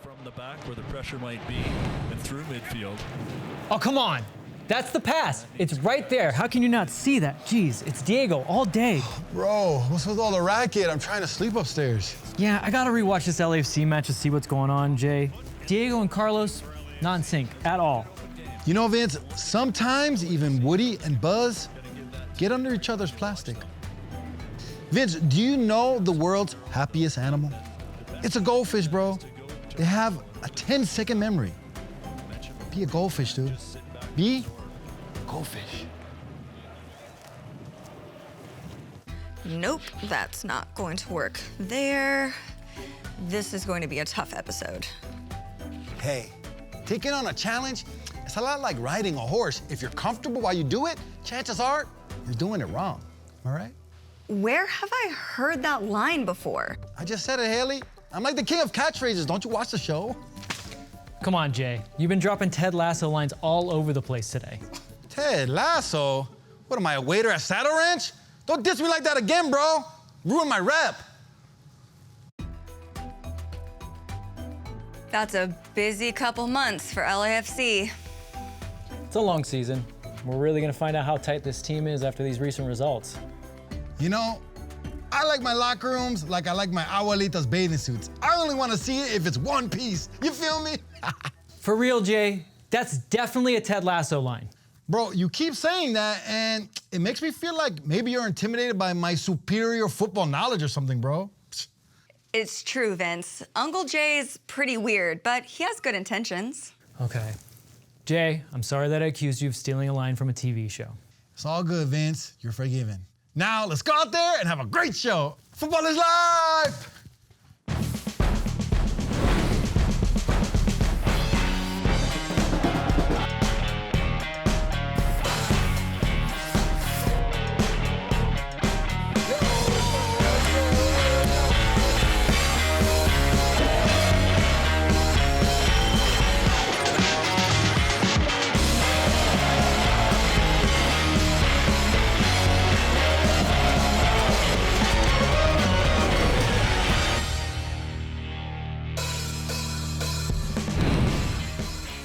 from the back where the pressure might be and through midfield. Oh, come on. That's the pass. It's right there. How can you not see that? Jeez, it's Diego all day. Bro, what's with all the racket? I'm trying to sleep upstairs. Yeah, I gotta rewatch this LAFC match to see what's going on, Jay. Diego and Carlos, not in sync at all. You know, Vince, sometimes even Woody and Buzz get under each other's plastic. Vince, do you know the world's happiest animal? It's a goldfish, bro. They have a 10-second memory. Be a goldfish, dude. Be a goldfish. Nope, that's not going to work there. This is going to be a tough episode. Hey, taking on a challenge, it's a lot like riding a horse. If you're comfortable while you do it, chances are you're doing it wrong, all right? Where have I heard that line before? I just said it, Haley. I'm like the king of catchphrases. Don't you watch the show? Come on, Jay. You've been dropping Ted Lasso lines all over the place today. Ted Lasso? What am I, a waiter at Saddle Ranch? Don't diss me like that again, bro. Ruin my rep. That's a busy couple months for LAFC. It's a long season. We're really gonna find out how tight this team is after these recent results. You know, I like my locker rooms like I like my abuelita's bathing suits. I only want to see it if it's one piece. You feel me? For real, Jay, that's definitely a Ted Lasso line. Bro, you keep saying that, and it makes me feel like maybe you're intimidated by my superior football knowledge or something, bro. It's true, Vince. Uncle Jay's pretty weird, but he has good intentions. Okay. Jay, I'm sorry that I accused you of stealing a line from a TV show. It's all good, Vince. You're forgiven. Now, let's go out there and have a great show. Football is live!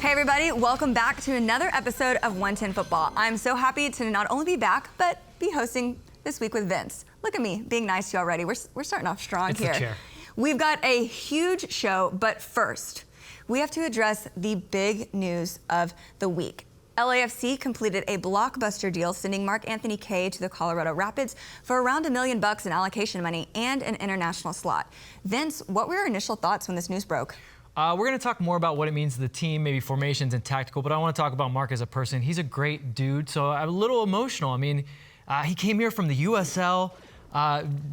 Hey everybody, welcome back to another episode of 110 Football. I'm so happy to not only be back, but be hosting this week with Vince. Look at me, being nice to you already. We're starting off strong It's here. the chair. We've got a huge show, but first, we have to address the big news of the week. LAFC completed a blockbuster deal sending Mark-Anthony Kaye to the Colorado Rapids for around $1 million in allocation money and an international slot. Vince, what were your initial thoughts when this news broke? We're going to talk more about what it means to the team, maybe formations and tactical, but I want to talk about Mark as a person. He's a great dude, so I'm a little emotional. I mean, he came here from the USL,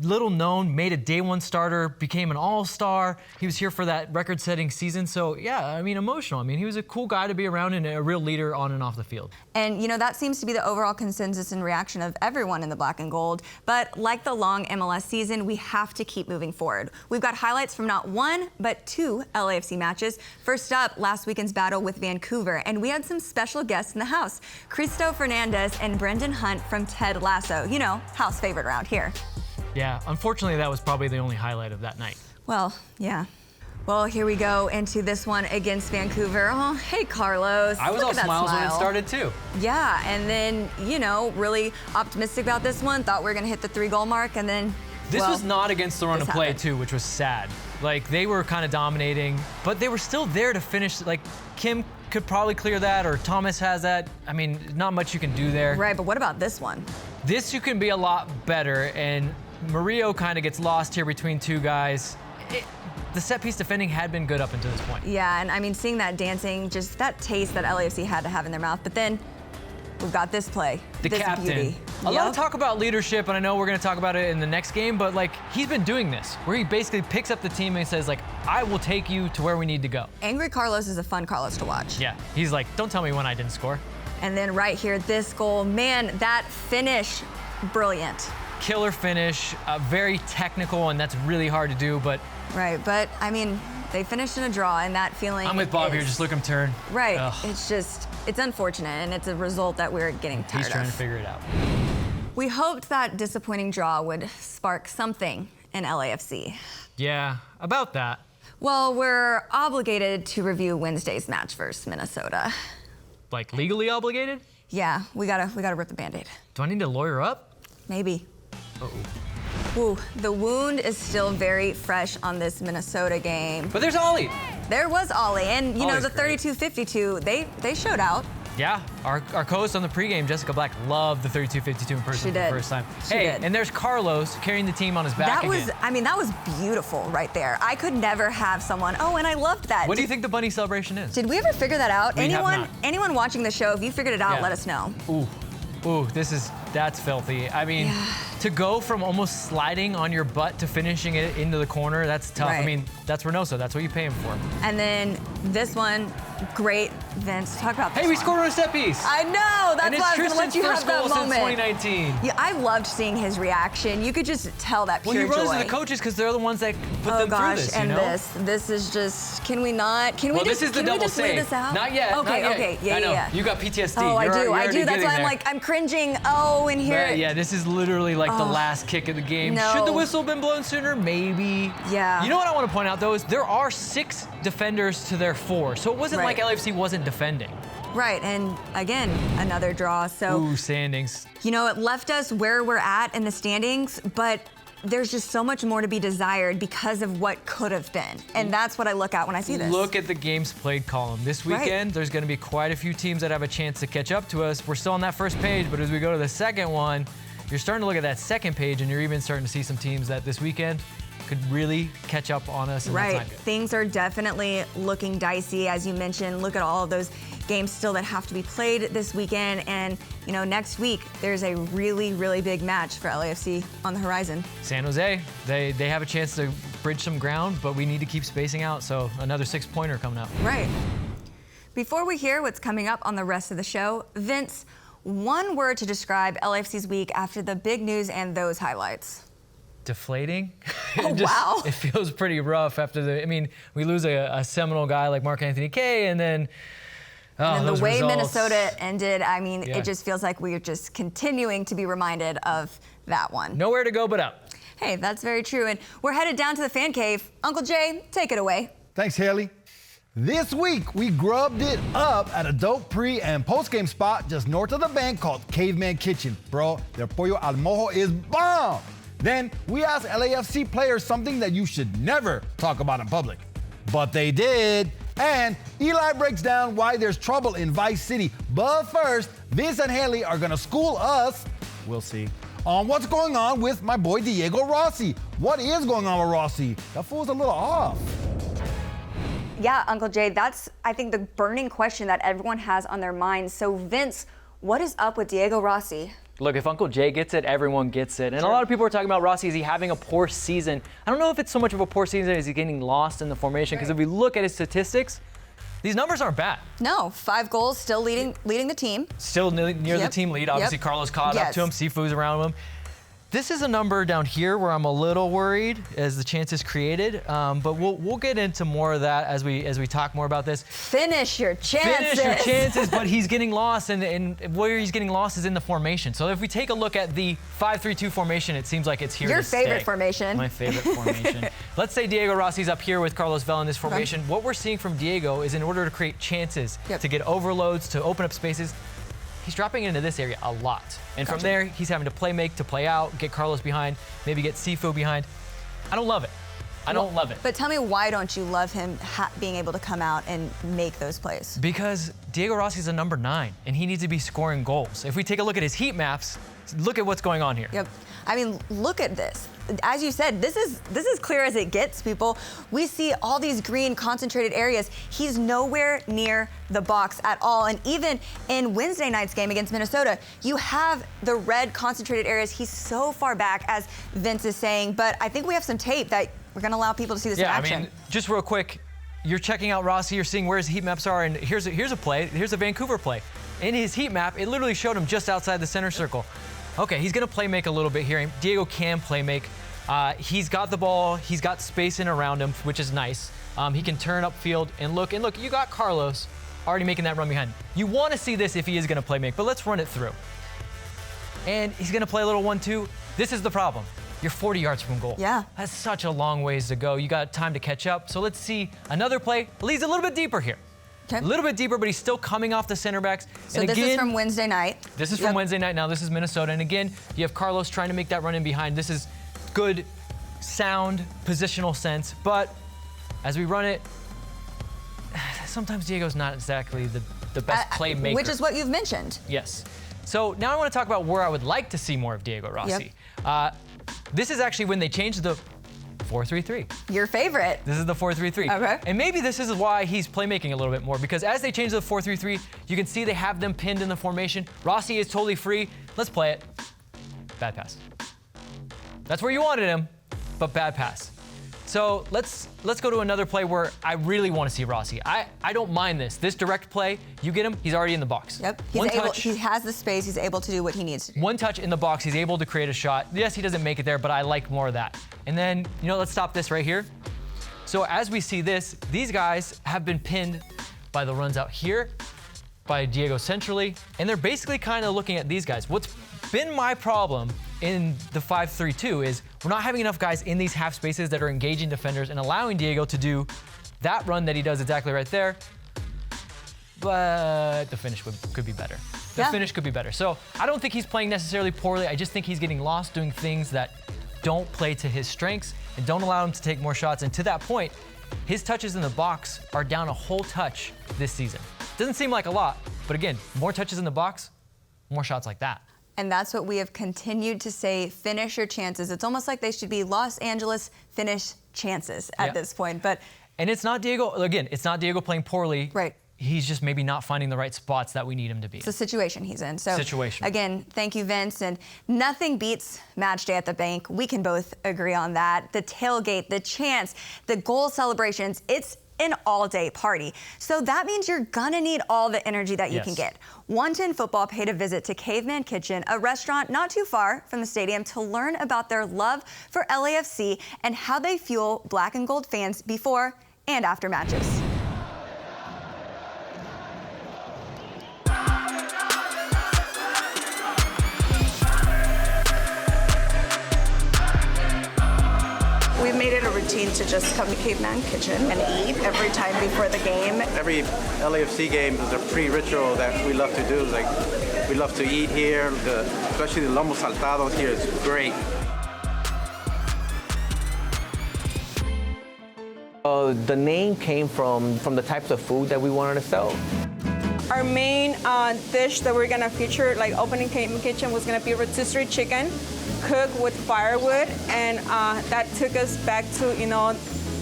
little known, made a day one starter, became an all-star. He was here for that record-setting season, so yeah, I mean, emotional. I mean, he was a cool guy to be around and a real leader on and off the field. And, you know, that seems to be the overall consensus and reaction of everyone in the black and gold. But like the long MLS season, we have to keep moving forward. We've got highlights from not one, but two LAFC matches. First up, last weekend's battle with Vancouver. And we had some special guests in the house. Cristo Fernandez and Brendan Hunt from Ted Lasso. You know, house favorite around here. Yeah, unfortunately, that was probably the only highlight of that night. Well, yeah. Well, here we go into this one against Vancouver. Oh, hey, Carlos. I was Look all at that smiles when it smile. started, too. Yeah, and then, you know, really optimistic about this one. Thought we were going to hit the 3-goal mark, and then, This well, was not against the run of this play, happened. too, which was sad. Like, they were kind of dominating, but they were still there to finish. Like, Kim could probably clear that, or Thomas has that. I mean, not much you can do there. Right, but what about this one? This you can be a lot better, and Murillo kind of gets lost here between two guys. The set-piece defending had been good up until this point. Yeah, and I mean, seeing that dancing, just that taste that LAFC had to have in their mouth. But then we've got this play, The this captain. beauty. A lot Yep. of talk about leadership, and I know we're going to talk about it in the next game, but like he's been doing this, where he basically picks up the team and says like, I will take you to where we need to go. Angry Carlos is a fun Carlos to watch. Yeah, he's like, don't tell me when I didn't score. And then right here, this goal, man, that finish, brilliant. Killer finish, very technical, and that's really hard to do, but Right, but I mean, they finished in a draw, and that feeling I'm with Bob is, here, just look him turn. Right, Ugh. it's unfortunate, and it's a result that we're getting tired He's trying of. to figure it out. We hoped that disappointing draw would spark something in LAFC. Yeah, about that. Well, we're obligated to review Wednesday's match versus Minnesota. Like legally obligated? Yeah, we gotta rip the Band-Aid. Do I need to lawyer up? Maybe. Uh-oh. Ooh, the wound is still very fresh on this Minnesota game. But there's Ollie. There was Ollie, and you know, Ollie's the great. 32-52, they showed out. Yeah, our co-host on the pregame, Jessica Black, loved the 32-52 in person She for the did. first time. She Hey, did. and there's Carlos carrying the team on his back That was, again. I mean, that was beautiful right there. I could never have someone, oh, and I loved that. What do you think the bunny celebration is? Did we ever figure that out? We have not. Anyone watching the show, if you figured it out, Yeah. let us know. Ooh, that's filthy. I mean, to go from almost sliding on your butt to finishing it into the corner, that's tough. Right. I mean, that's Reynoso. That's what you pay him for. And then this one, great, Vince. Talk about this Hey, we one. scored on a set piece. I know. That's And it's why I was gonna let Tristan's you first have that goal since moment. 2019. Yeah, I loved seeing his reaction. You could just tell that Well, pure he runs joy. to the coaches because they're the ones that put Oh them gosh, through this, you and know? this is just. Can we not? Can we Well, just? this is the can we double just leave save. this out? Not yet. Okay. not yet. Okay. Yeah. I know. Yeah. You got PTSD. Oh, I You're do. already I do. That's getting why I'm there. like, I'm cringing. Oh, and here. Yeah, this is literally like the last kick of the game. No. Should the whistle have been blown sooner? Maybe. Yeah. You know what I want to point out though is there are 6 defenders to their 4, so it wasn't Right. like LAFC wasn't defending. Right, and again, another draw. So, Ooh, standings. you know, it left us where we're at in the standings, but there's just so much more to be desired because of what could have been. And that's what I look at when I see this. Look at the games played column. This Right. weekend, there's going to be quite a few teams that have a chance to catch up to us. We're still on that first page, but as we go to the second one, you're starting to look at that second page, and you're even starting to see some teams that this weekend could really catch up on us. And that's Right, not good. things are definitely looking dicey, as you mentioned. Look at all of those games still that have to be played this weekend, and you know, next week there's a really, really big match for LAFC on the horizon. San Jose, they have a chance to bridge some ground, but we need to keep spacing out, so another 6-pointer coming up. Right. Before we hear what's coming up on the rest of the show, Vince, one word to describe LAFC's week after the big news and those highlights. Deflating. Oh, wow. It feels pretty rough after we lose a seminal guy like Mark-Anthony Kaye, and then And those the way results. Minnesota ended, I mean, Yeah. it just feels like we're just continuing to be reminded of that one. Nowhere to go but up. Hey, that's very true. And we're headed down to the fan cave. Uncle Jay, take it away. Thanks, Haley. This week, we grubbed it up at a dope pre- and post-game spot just north of the Banc called Caveman Kitchen. Bro, their pollo al mojo is bomb. Then we asked LAFC players something that you should never talk about in public. But they did. And Eli breaks down why there's trouble in Vice City. But first, Vince and Haley are gonna school us, we'll see, on what's going on with my boy Diego Rossi. What is going on with Rossi? That fool's a little off. Yeah, Uncle Jay, that's, I think, the burning question that everyone has on their minds. So, Vince, what is up with Diego Rossi? Look, if Uncle Jay gets it, everyone gets it. And a lot of people are talking about Rossi, is he having a poor season? I don't know if it's so much of a poor season as he's getting lost in the formation, because if we look at his statistics, these numbers aren't bad. No, 5 goals, still leading the team. Still near the Yep. team lead. Obviously, Yep. Carlos caught up Yes. to him, Sifu's around him. This is a number down here where I'm a little worried as the chances created, but we'll get into more of that as we talk more about this. Finish your chances. Finish your chances, but he's getting lost, and where he's getting lost is in the formation. So if we take a look at the 5-3-2 formation, it seems like it's here Your to stay. favorite formation. My favorite formation. Let's say Diego Rossi's up here with Carlos Vela in this formation. What we're seeing from Diego is in order to create chances, Yep. to get overloads, to open up spaces, he's dropping into this area a lot. And from there, he's having to play make, to play out, get Carlos behind, maybe get Sifu behind. I don't love it. I don't love it. But tell me, why don't you love him being able to come out and make those plays? Because Diego Rossi's a number 9, and he needs to be scoring goals. If we take a look at his heat maps, look at what's going on here. Yep. I mean, look at this. As you said, this is clear as it gets, people. We see all these green concentrated areas. He's nowhere near the box at all. And even in Wednesday night's game against Minnesota, you have the red concentrated areas. He's so far back, as Vince is saying. But I think we have some tape that we're going to allow people to see this in action. I mean, just real quick, you're checking out Rossi, you're seeing where his heat maps are, and here's a play. Here's a Vancouver play. In his heat map, it literally showed him just outside the center circle. Okay, he's gonna play make a little bit here. Diego can play make. He's got the ball, he's got space in around him, which is nice. He can turn upfield and look, you got Carlos already making that run behind. You wanna see this if he is gonna play make, but let's run it through. And he's gonna play a little 1-2. This is the problem. you're 40 yards from goal. Yeah. That's such a long ways to go. You got time to catch up. So let's see another play. Lee's a little bit deeper here. Okay. A little bit deeper, but he's still coming off the center backs. So and this again, is from Wednesday night. This is from Wednesday night. Now this is Minnesota. And again, you have Carlos trying to make that run in behind. This is good, sound, positional sense. But as we run it, sometimes Diego's not exactly the best playmaker. Which is what you've mentioned. Yes. So now I want to talk about where I would like to see more of Diego Rossi. This is actually when they changed the 4-3-3. Your favorite. This is the 4-3-3. Okay. And maybe this is why he's playmaking a little bit more, because as they change the 4-3-3, you can see they have them pinned in the formation. Rossi is totally free. Let's play it. Bad pass. That's where you wanted him, but bad pass. So let's go to another play where I really want to see Rossi. I don't mind this. This direct play, you get him, he's already in the box. Yep. He has the space. He's able to do what he needs to do. One touch in the box, he's able to create a shot. Yes, he doesn't make it there, but I like more of that. And then, let's stop this right here. So as we see this, these guys have been pinned by the runs out here, by Diego centrally, and they're basically kind of looking at these guys. What's been my problem in the 5-3-2 is we're not having enough guys in these half spaces that are engaging defenders and allowing Diego to do that run that he does exactly right there. But the finish could be better. The finish could be better. So I don't think he's playing necessarily poorly. I just think he's getting lost doing things that don't play to his strengths and don't allow him to take more shots. And to that point, his touches in the box are down a whole touch this season. Doesn't seem like a lot, but again, more touches in the box, more shots like that. And that's what we have continued to say, finish your chances. It's almost like they should be Los Angeles finish chances at this point. And it's not Diego, again, it's not Diego playing poorly. Right. He's just maybe not finding the right spots that we need him to be. It's a situation he's in. So situation. Again, thank you, Vince. And nothing beats match day at the Banc. We can both agree on that. The tailgate, the chants, the goal celebrations, it's an all-day party. So that means you're gonna need all the energy that you can get. 110 Football paid a visit to Caveman Kitchen, a restaurant not too far from the stadium, to learn about their love for LAFC and how they fuel black and gold fans before and after matches. We've made it a routine to just come to Caveman Kitchen and eat every time before the game. Every LAFC game is a pre-ritual that we love to do. Like, we love to eat here, especially the lomo saltado here is great. The name came from the types of food that we wanted to sell. Our main dish that we're gonna feature, like opening Caveman Kitchen, was gonna be rotisserie chicken, cooked with firewood, and that took us back to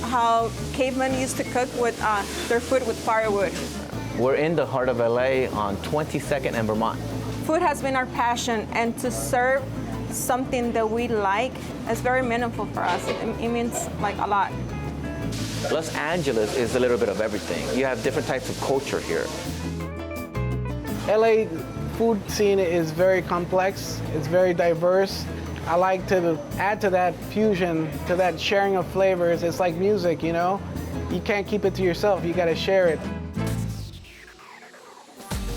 how cavemen used to cook with their food with firewood. We're in the heart of LA on 22nd and Vermont. Food has been our passion, and to serve something that we like is very meaningful for us. It means like a lot. Los Angeles is a little bit of everything. You have different types of culture here. LA food scene is very complex, it's very diverse. I like to add to that fusion, to that sharing of flavors. It's like music, You can't keep it to yourself, you gotta share it.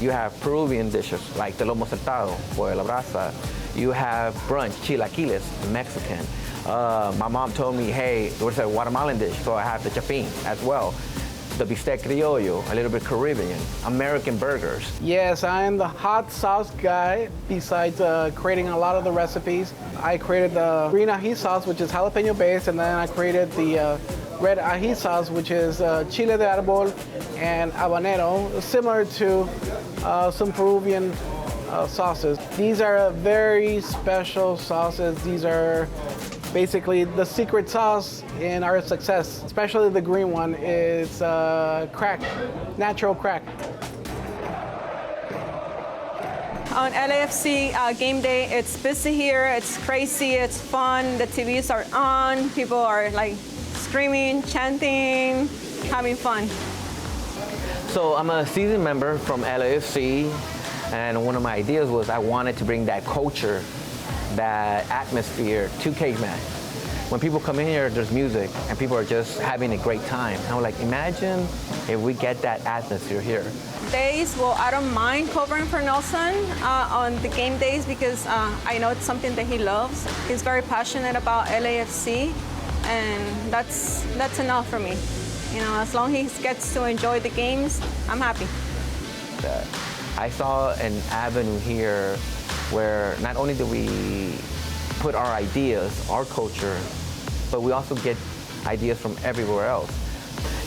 You have Peruvian dishes like the lomo saltado, pollo a la brasa. You have brunch, chilaquiles, Mexican. My mom told me, hey, there's a Guatemalan dish, so I have the chapín as well. The bistec criollo, a little bit Caribbean, American burgers. Yes, I am the hot sauce guy. Besides creating a lot of the recipes, I created the green ají sauce, which is jalapeno based, and then I created the red ají sauce, which is chile de árbol and habanero, similar to some Peruvian sauces. These are very special sauces. These are basically the secret sauce in our success, especially the green one, is crack, natural crack. On LAFC game day, it's busy here, it's crazy, it's fun, the TVs are on, people are like screaming, chanting, having fun. So I'm a season member from LAFC, and one of my ideas was I wanted to bring that culture, that atmosphere to Caveman. when people come in here, there's music, and people are just having a great time. And I'm like, imagine if we get that atmosphere here. Days, well, I don't mind covering for Nelson on the game days because I know it's something that he loves. He's very passionate about LAFC, and that's enough for me. You know, as long as he gets to enjoy the games, I'm happy. I saw an avenue here where not only do we put our ideas, our culture, but we also get ideas from everywhere else.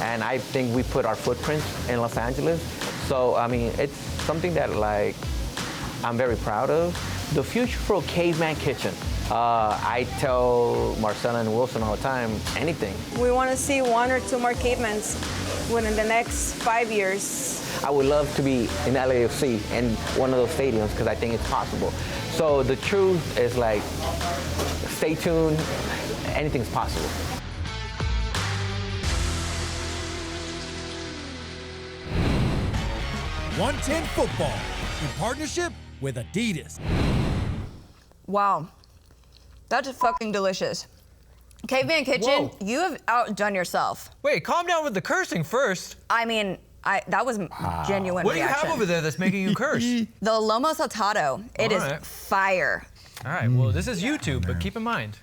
And I think we put our footprint in Los Angeles. So, I mean, it's something that, like, I'm very proud of. The future for Caveman Kitchen. I tell Marcella and Wilson all the time, anything. We want to see 1 or 2 more Cavemans within the next 5 years. I would love to be in LAFC in one of those stadiums because I think it's possible. So the truth is, like, stay tuned. Anything's possible. .110 Football in partnership with Adidas. Wow. That's fucking delicious. Caveman Kitchen, Whoa. you have outdone yourself. Wait, calm down with the cursing first. I mean, that was genuine What do you reaction. have over there that's making you curse? The lomo saltado. It is Alright. fire. All right, well, this is YouTube, but keep in mind,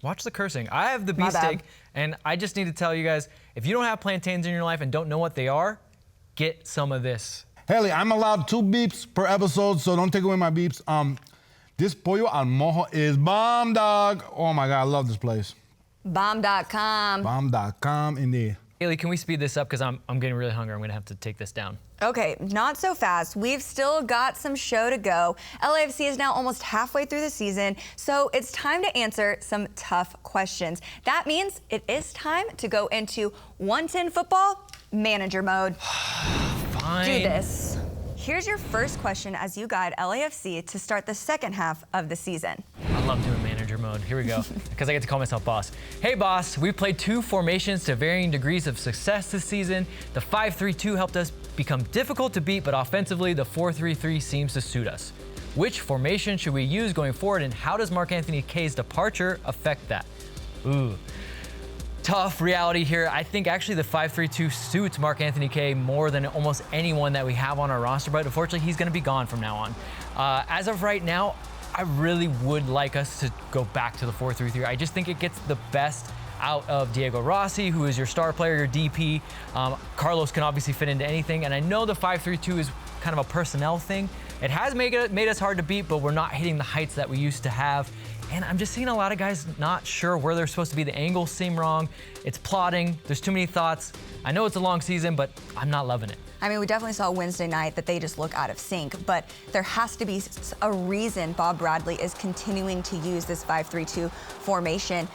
watch the cursing. I have the My bad. beefsteak, and I just need to tell you guys, if you don't have plantains in your life and don't know what they are, get some of this. Haley, I'm allowed 2 beeps per episode, so don't take away my beeps. This pollo al mojo is bomb, dog. Oh my God, I love this place. Bomb.com. Bomb.com indeed. Haley, can we speed this up? Because I'm getting really hungry. I'm going to have to take this down. Okay, not so fast. We've still got some show to go. LAFC is now almost halfway through the season, so it's time to answer some tough questions. That means it is time to go into 110 Football manager mode. Fine. Do this. Here's your first question as you guide LAFC to start the second half of the season. I love doing manager mode. Here we go, because I get to call myself boss. Hey, boss, we played 2 formations to varying degrees of success this season. The 5-3-2 helped us become difficult to beat, but offensively, the 4-3-3 seems to suit us. Which formation should we use going forward, and how does Mark-Anthony Kaye's departure affect that? Ooh. Tough reality here. I think actually the 5-3-2 suits Mark-Anthony Kaye more than almost anyone that we have on our roster, but unfortunately he's going to be gone from now on. As of right now, I really would like us to go back to the 4-3-3. I just think it gets the best out of Diego Rossi, who is your star player, your DP. Carlos can obviously fit into anything, and I know the 5-3-2 is kind of a personnel thing. It has made us hard to beat, but we're not hitting the heights that we used to have. And I'm just seeing a lot of guys not sure where they're supposed to be. The angles seem wrong. It's plotting. There's too many thoughts. I know it's a long season, but I'm not loving it. I mean, we definitely saw Wednesday night that they just look out of sync, but there has to be a reason Bob Bradley is continuing to use this 5-3-2 formation.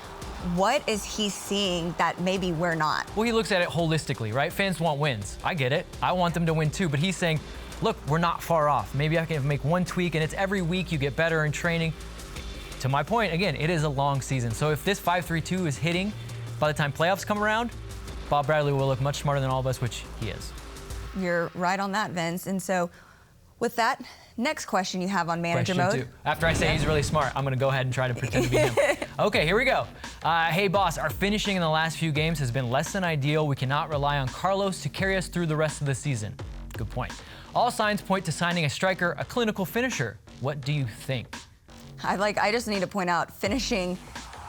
What is he seeing that maybe we're not? Well, he looks at it holistically, right? Fans want wins. I get it. I want them to win too, but he's saying, look, we're not far off. Maybe I can make one tweak, and it's every week you get better in training. To my point, again, it is a long season. So if this 5-3-2 is hitting by the time playoffs come around, Bob Bradley will look much smarter than all of us, which he is. You're right on that, Vince. And so with that, next question you have on manager Question mode. 2. After I say he's really smart, I'm going to go ahead and try to pretend to be him. Okay, here we go. Hey, boss, our finishing in the last few games has been less than ideal. We cannot rely on Carlos to carry us through the rest of the season. Good point. All signs point to signing a striker, a clinical finisher. What do you think? I just need to point out, finishing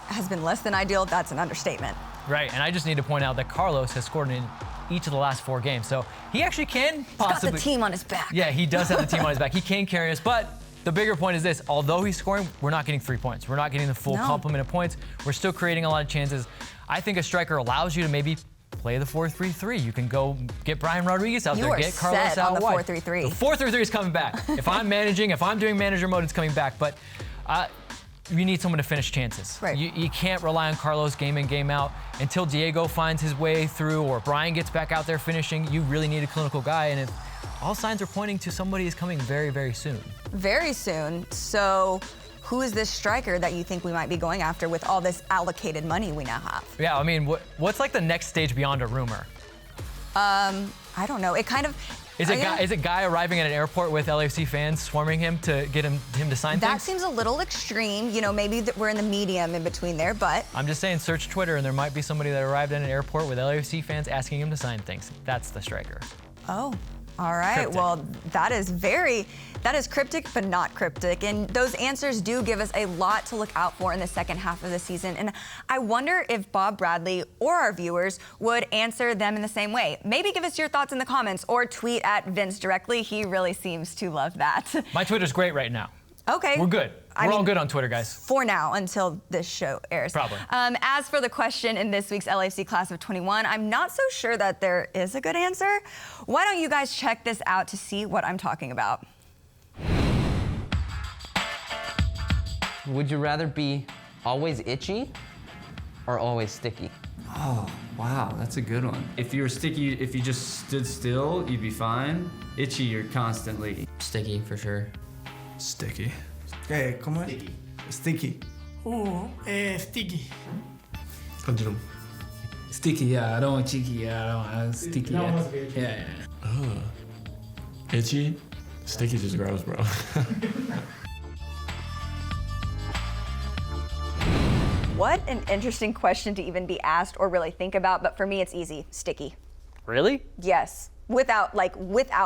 has been less than ideal. That's an understatement. Right, and I just need to point out that Carlos has scored in each of the last 4 games, so he actually can possibly... He's got the team on his back. Yeah, he does have the team on his back. He can carry us, but the bigger point is this. Although he's scoring, we're not getting 3 points. We're not getting the full complement of points. We're still creating a lot of chances. I think a striker allows you to maybe play the 4-3-3. You can go get Brian Rodriguez out there, get Carlos out on the wide. 4-3-3. The 4-3-3 is coming back. If I'm managing, if I'm doing manager mode, it's coming back. But you need someone to finish chances. Right. You can't rely on Carlos game in, game out. Until Diego finds his way through or Brian gets back out there finishing, you really need a clinical guy. And all signs are pointing to somebody is coming very, very soon. Very soon. So who is this striker that you think we might be going after with all this allocated money we now have? Yeah, I mean, what's like the next stage beyond a rumor? I don't know. It kind of, Is it guy arriving at an airport with LAFC fans swarming him to get him to sign That things? seems a little extreme. You know, maybe we're in the medium in between there, but. I'm just saying, search Twitter, and there might be somebody that arrived at an airport with LAFC fans asking him to sign things. That's the striker. Oh, all right. Cryptic. Well, that is cryptic, but not cryptic. And those answers do give us a lot to look out for in the second half of the season. And I wonder if Bob Bradley or our viewers would answer them in the same way. Maybe give us your thoughts in the comments or tweet at Vince directly. He really seems to love that. My Twitter's great right now. Okay. We're good. We're all good on Twitter, guys. For now, until this show airs. Probably. As for the question in this week's LAFC Class of 21, I'm not so sure that there is a good answer. Why don't you guys check this out to see what I'm talking about? Would you rather be always itchy or always sticky? Oh, wow, that's a good one. If you were sticky, if you just stood still, you'd be fine. Itchy, you're constantly. Sticky, for sure. Sticky. ¿Cómo es? Sticky. Sticky. Continue. Sticky, yeah. I don't want cheeky, yeah. I don't want sticky. Yeah. Itchy? Sticky just gross, bro. What an interesting question to even be asked or really think about, but for me it's easy. Sticky. Really? Yes. Without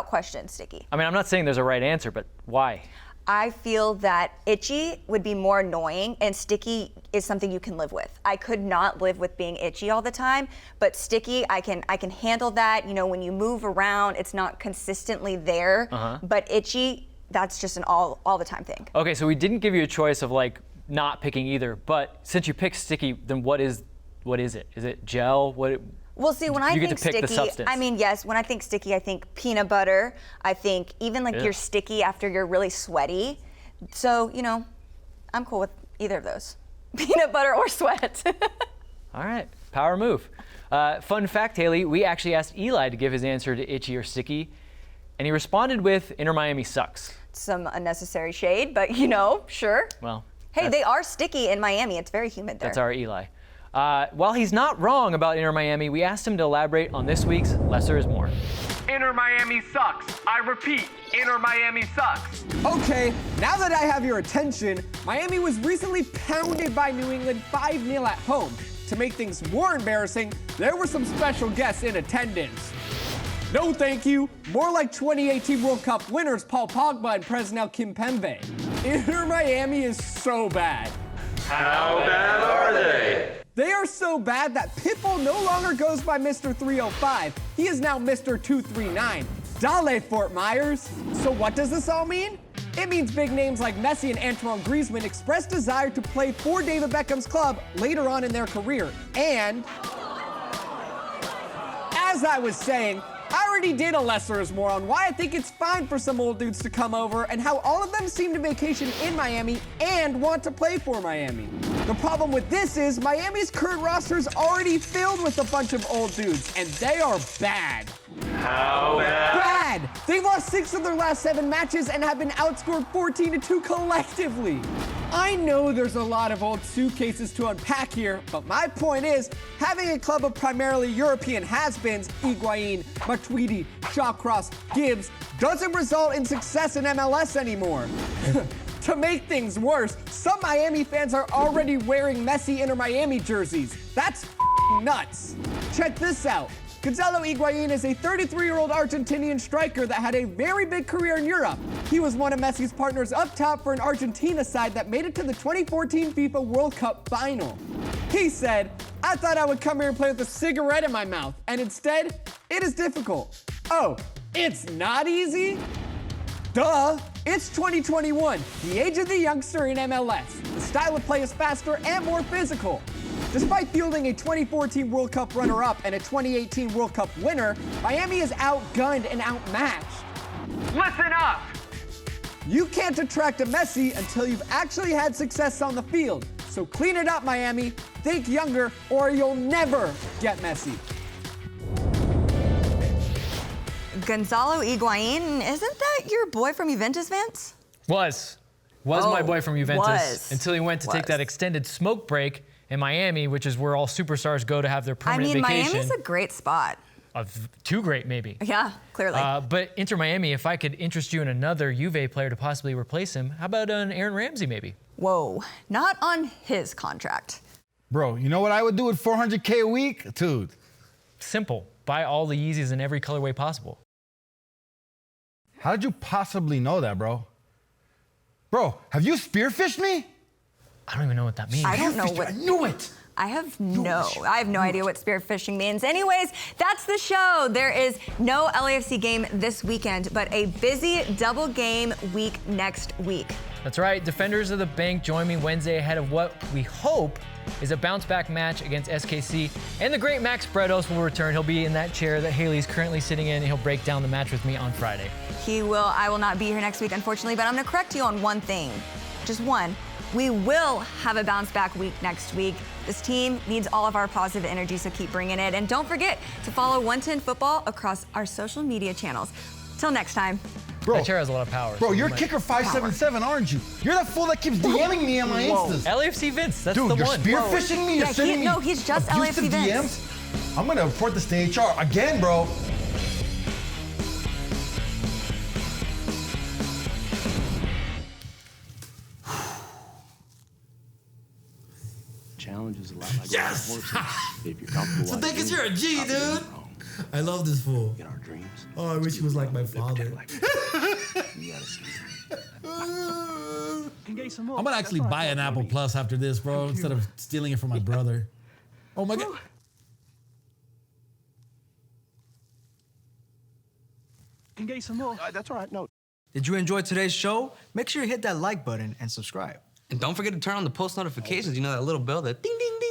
question, sticky. I mean, I'm not saying there's a right answer, but why? I feel that itchy would be more annoying and sticky is something you can live with. I could not live with being itchy all the time, but sticky, I can handle that. You know, when you move around, it's not consistently there, but itchy, that's just an all the time thing. Okay, so we didn't give you a choice of like not picking either, but since you picked sticky, then what is it? Is it gel? Well, see, when I you get think to pick the sticky, substance. I mean, yes, when I think sticky, I think peanut butter. I think even like you're sticky after you're really sweaty. So, you know, I'm cool with either of those. Peanut butter or sweat. All right, power move. Fun fact, Haley, we actually asked Eli to give his answer to itchy or sticky, and he responded with Inter Miami sucks. Some unnecessary shade, but you know, sure. Well. Hey, they are sticky in Miami. It's very humid there. That's our Eli. While he's not wrong about Inter Miami, we asked him to elaborate on this week's Lesser is More. Inter Miami sucks. I repeat, Inter Miami sucks. Okay, now that I have your attention, Miami was recently pounded by New England 5-0 at home. To make things more embarrassing, there were some special guests in attendance. No thank you, more like 2018 World Cup winners Paul Pogba and Presnel Kimpembe. Inter Miami is so bad. How bad are they? They are so bad that Pitbull no longer goes by Mr. 305. He is now Mr. 239. Dale, Fort Myers. So what does this all mean? It means big names like Messi and Antoine Griezmann expressed desire to play for David Beckham's club later on in their career. And as I was saying, I already did a Lesser is More on why I think it's fine for some old dudes to come over and how all of them seem to vacation in Miami and want to play for Miami. The problem with this is Miami's current roster is already filled with a bunch of old dudes, and they are bad. How bad? Bad! They've lost 6 of their last 7 matches and have been outscored 14-2 collectively. I know there's a lot of old suitcases to unpack here, but my point is, having a club of primarily European has-beens, Higuain, Matuidi, Shawcross, Gibbs, doesn't result in success in MLS anymore. To make things worse, some Miami fans are already wearing Messi Inter Miami jerseys. That's nuts. Check this out. Gonzalo Higuain is a 33-year-old Argentinian striker that had a very big career in Europe. He was one of Messi's partners up top for an Argentina side that made it to the 2014 FIFA World Cup final. He said, "I thought I would come here and play with a cigarette in my mouth, and instead, it is difficult." Oh, it's not easy? Duh, it's 2021, the age of the youngster in MLS. The style of play is faster and more physical. Despite fielding a 2014 World Cup runner-up and a 2018 World Cup winner, Miami is outgunned and outmatched. Listen up! You can't attract a Messi until you've actually had success on the field. So clean it up, Miami. Think younger, or you'll never get Messi. Gonzalo Higuain, isn't that your boy from Juventus, Vance? Was my boy from Juventus until he went to take that extended smoke break in Miami, which is where all superstars go to have their permanent vacation. Miami's a great spot. too great, maybe. Yeah, clearly. But Inter Miami, if I could interest you in another Juve player to possibly replace him, how about an Aaron Ramsey, maybe? Whoa, not on his contract. Bro, you know what I would do with $400K a week? Dude. Simple. Buy all the Yeezys in every colorway possible. How did you possibly know that, bro? Bro, have you spearfished me? I don't even know what that means. I don't know what. I knew it. I have no idea what spearfishing means. Anyways, that's the show. There is no LAFC game this weekend, but a busy double game week next week. That's right. Defenders of the Banc join me Wednesday ahead of what we hope is a bounce-back match against SKC. And the great Max Bredos will return. He'll be in that chair that Haley's currently sitting in, and he'll break down the match with me on Friday. He will. I will not be here next week, unfortunately, but I'm going to correct you on one thing. Just one. We will have a bounce-back week next week. This team needs all of our positive energy, so keep bringing it. And don't forget to follow 110 Football across our social media channels. Till next time. Bro, that chair has a lot of power. Bro, you're kicker 577, aren't you? You're that fool that keeps DMing me on my Instas. LAFC Vince, that's Dude, the you're one. spearfishing me? You're sending me No, he's just abusive LAFC Vince. DMs? I'm gonna report this to HR again, bro. Challenge is a lot like horses. If you're comfortable, So think you're a G, dude. I love this fool. In our dreams. Oh, I wish he was like my father. I'm gonna actually buy an Apple Plus after this, bro, instead of stealing it from my brother. Oh my God. Can get some more. That's all right. No. Did you enjoy today's show? Make sure you hit that like button and subscribe. And don't forget to turn on the post notifications. You know, that little bell, that ding, ding, ding.